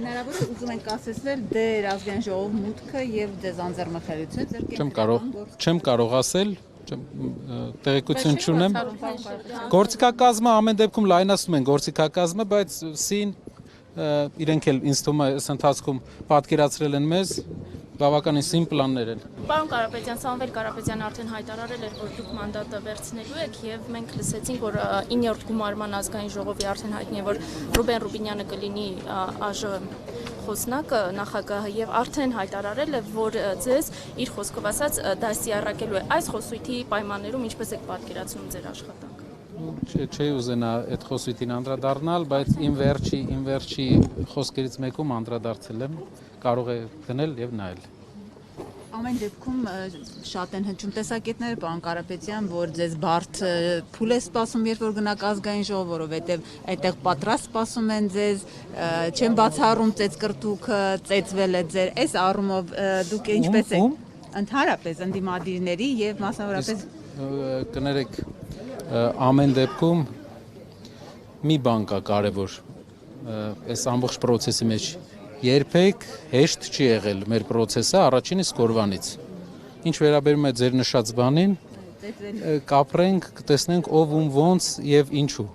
Հնարավոր է ուզում ենք ասեցնել դեր ազգային ժողով մուտքը եւ դեզ անձեռնմխելիությունը Չեմ կարող ասել, տեղեկություն չունեմ։ Գործիքակազմը ամեն դեպքում լայնացնում են գործիքակազմը, բայց սին իրենք էլ ինձ թվում է այս ընթացքում պատկերացրել են մեզ բավականին սին պլաններ են։ Պարոն Կարապետյան, Սամվել Կարապետյանը արդեն հայտարարել էր, որ դուք մանդատը վերցնելու եք եւ մենք լսեցինք, որ 9-րդ գումարման ազգային ժողովի արդեն հայտնի է, որ Ռուբեն Ռուբինյանը կլինի ԱԺ խոսնակը նախագահը եւ արդեն հայտարարել է, որ ձեզ իր խոսքով ասած դաստիարակելու է այս խոսույթի պայմաններում ինչպես եք պատկերացնում ձեր աշխատանքը։ Չի ուզենա այդ խոսույթին անդրադառնալ, բայց իմ վերջի խոսքերից մեկում անդրադարձել եմ, կարող է դնել եւ նայել։ Ամեն դեպքում շատ են հնչում տեսակետները, պարոն Կարապետյան, որ ձեզ բարդ փուլ է սպասում, երբ որ գնաք ազգային ժողով, որովհետև այդտեղ պատրաստ սպասում են ձեզ, չեն բացառում ծեծկրտուքը, ծեծվել է ձեր, այս առումով դուք ինչպես եք ընդհանրապես ընդդիմադիրների եւ մասնավորապես կներեք, ամեն դեպքում մի բան կա կարևոր այս ամբողջ process-ի մեջ երբեք հեշտ չի եղել մեր process-ը առաջին իսկ օրվանից։ Ինչ վերաբերում է ձեր նշած բանին, կապրենք, կտեսնենք ով ում ոնց եւ ինչու։